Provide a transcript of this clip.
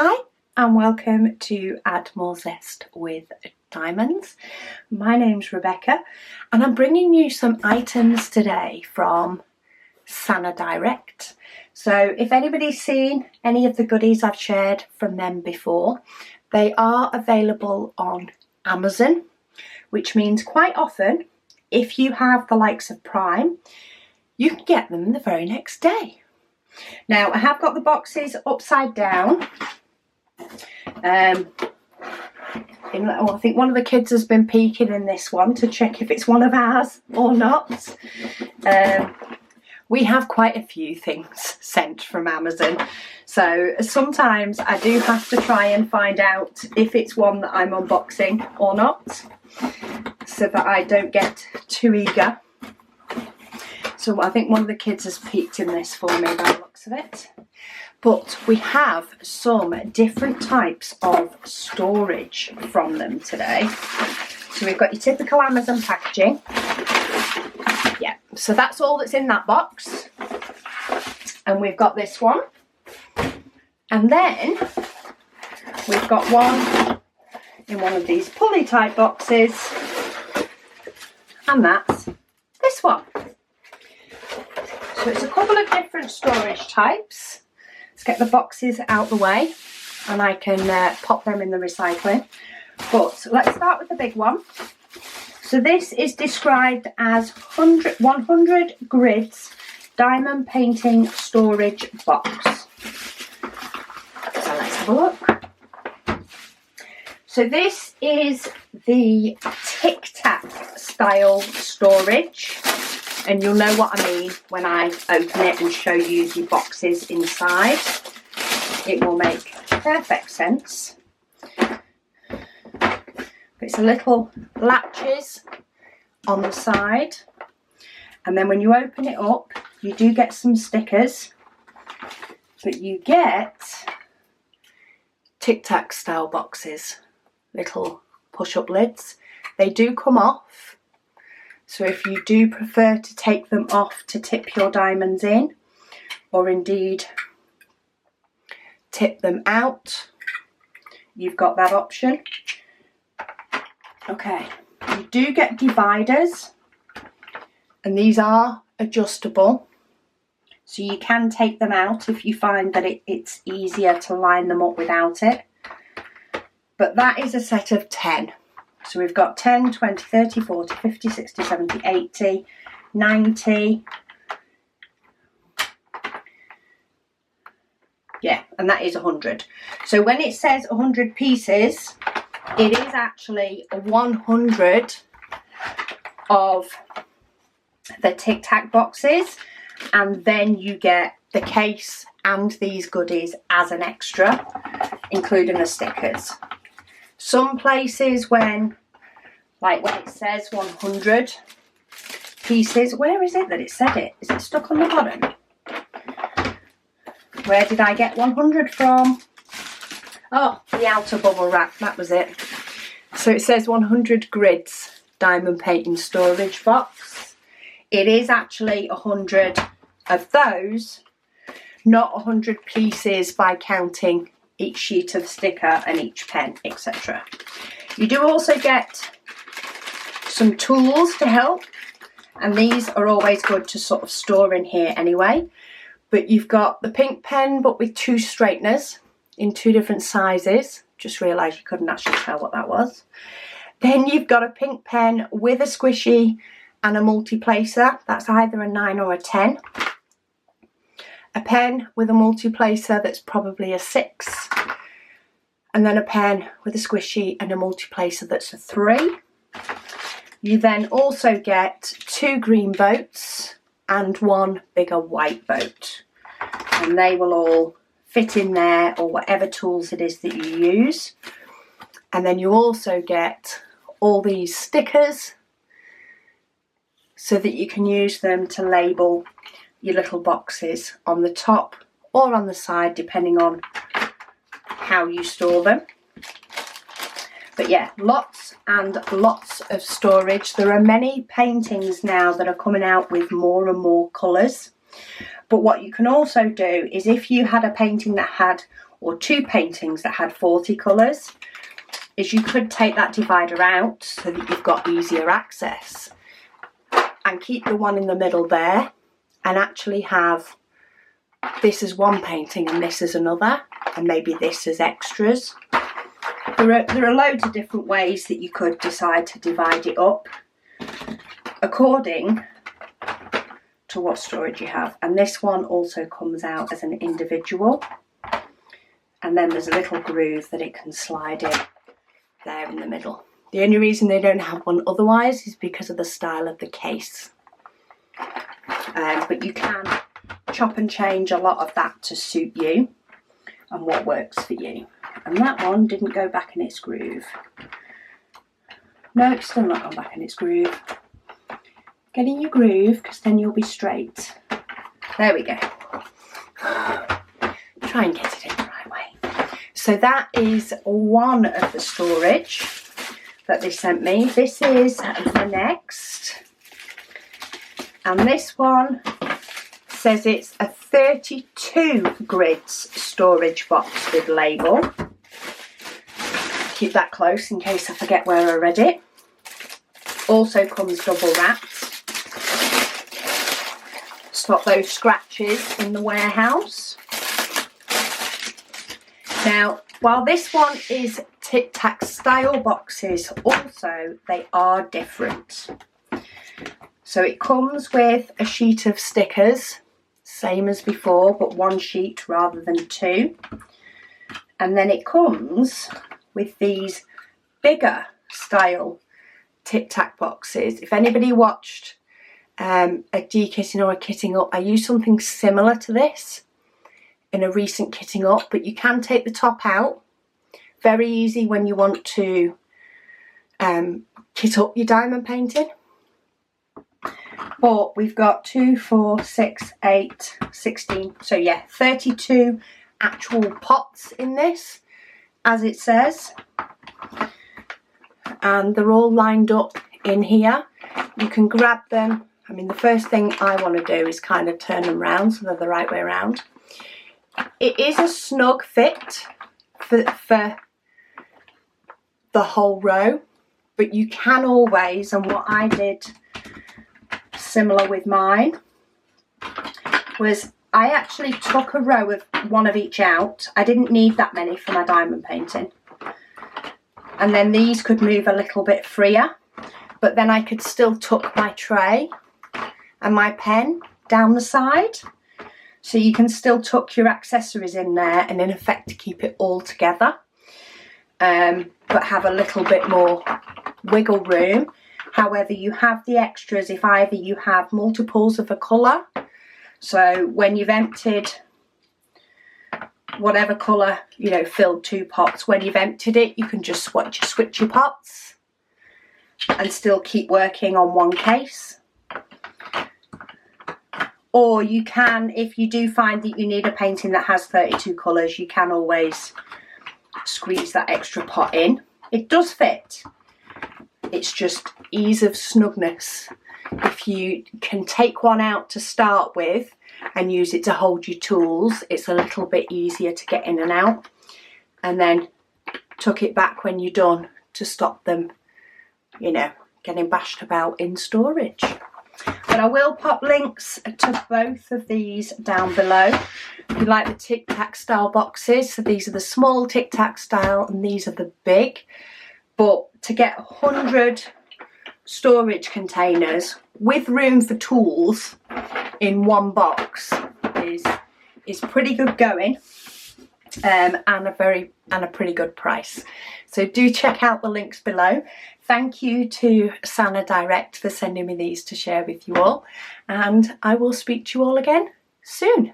Hi and welcome to Add More Zest with Diamonds. My name's Rebecca and I'm bringing you some items today from SanerDirect. So if anybody's seen any of the goodies I've shared from them before, they are available on Amazon, which means quite often if you have the likes of Prime, you can get them the very next day. Now I have got the boxes upside down. I think one of the kids has been peeking in this one to check if it's one of ours or not. We have quite a few things sent from Amazon, so sometimes I do have to try and find out if it's one that I'm unboxing or not, so that I don't get too eager. So I think one of the kids has peeked in this for me by the looks of it. But we have some different types of storage from them today. So we've got your typical Amazon packaging. Yeah, so that's all that's in that box. And we've got this one. And then we've got one in one of these pulley type boxes. And that's this one. So it's a couple of different storage types. Let's get the boxes out the way and I can pop them in the recycling. But let's start with the big one. So this is described as 100 grids diamond painting storage box. So let's have a look. So this is the Tic Tac style storage. And you'll know what I mean when I open it and show you the boxes inside. It will make perfect sense. It's a little latches on the side. And then when you open it up, you do get some stickers. But you get Tic Tac style boxes. Little push-up lids. They do come off. So if you do prefer to take them off to tip your diamonds in, or indeed tip them out, you've got that option. Okay, you do get dividers, and these are adjustable. So you can take them out if you find that it's easier to line them up without it. But that is a set of 10. So we've got 10, 20, 30, 40, 50, 60, 70, 80, 90. Yeah, and that is 100. So when it says 100 pieces, it is actually 100 of the Tic Tac boxes. And then you get the case and these goodies as an extra, including the stickers. Some places when it says 100 pieces, where is it that it said it? Is it stuck on the bottom? Where did I get 100 from? Oh, the outer bubble wrap, that was it. So it says 100 grids diamond painting storage box. It is actually 100 of those, not 100 pieces by counting each sheet of sticker and each pen, etc. You do also get some tools to help, and these are always good to sort of store in here anyway. But you've got the pink pen but with two straighteners in two different sizes. Just realised you couldn't actually tell what that was. Then you've got a pink pen with a squishy and a multi-placer. That's either a 9 or a 10. A pen with a multi-placer that's probably a 6. And then a pen with a squishy and a multi-placer that's a 3. You then also get 2 green boats and 1 bigger white boat. And they will all fit in there, or whatever tools it is that you use. And then you also get all these stickers so that you can use them to label your little boxes on the top or on the side, depending on how you store them. But yeah, lots and lots of storage. There are many paintings now that are coming out with more and more colours. But what you can also do is, if you had a painting that had or 2 paintings that had 40 colours, is you could take that divider out so that you've got easier access and keep the one in the middle there and actually have this as one painting and this as another, and maybe this as extras. There are loads of different ways that you could decide to divide it up according to what storage you have. And this one also comes out as an individual, and then there's a little groove that it can slide in there in the middle. The only reason they don't have one otherwise is because of the style of the case. But you can chop and change a lot of that to suit you and what works for you. And that one didn't go back in its groove. No, it's still not gone back in its groove. Get in your groove, because then you'll be straight. There we go. Try and get it in the right way. So that is one of the storage that they sent me. This is the next. And this one says it's a 32 grids storage box with label. Keep that close in case I forget where I read it. Also comes double wrapped. Stop those scratches in the warehouse. Now, while this one is Tic Tac style boxes, also they are different. So it comes with a sheet of stickers, same as before, but 1 sheet rather than 2. And then it comes with these bigger style Tic Tac boxes. If anybody watched a de-kitting or a kitting up, I used something similar to this in a recent kitting up, but you can take the top out. Very easy when you want to kit up your diamond painting. But we've got 2, 4, 6, 8, 16, so yeah, 32 actual pots in this, as it says. And they're all lined up in here. You can grab them. I mean, the first thing I want to do is kind of turn them round so they're the right way around. It is a snug fit for the whole row, but you can always, and what I did similar with mine, was I actually took a row of one of each out. I didn't need that many for my diamond painting. And then these could move a little bit freer, but then I could still tuck my tray and my pen down the side. So you can still tuck your accessories in there and in effect keep it all together, but have a little bit more wiggle room. However, you have the extras if either you have multiples of a colour. So when you've emptied whatever colour, you know, filled 2 pots, when you've emptied it, you can just switch your pots and still keep working on one case. Or you can, if you do find that you need a painting that has 32 colours, you can always squeeze that extra pot in. It does fit. It's just ease of snugness. If you can take one out to start with and use it to hold your tools, it's a little bit easier to get in and out. And then tuck it back when you're done to stop them, you know, getting bashed about in storage. But I will pop links to both of these down below. If you like the Tic Tac style boxes, so these are the small Tic Tac style and these are the big. But to get 100 storage containers with room for tools in one box is pretty good going, and a pretty good price. So do check out the links below. Thank you to SanerDirect for sending me these to share with you all, and I will speak to you all again soon.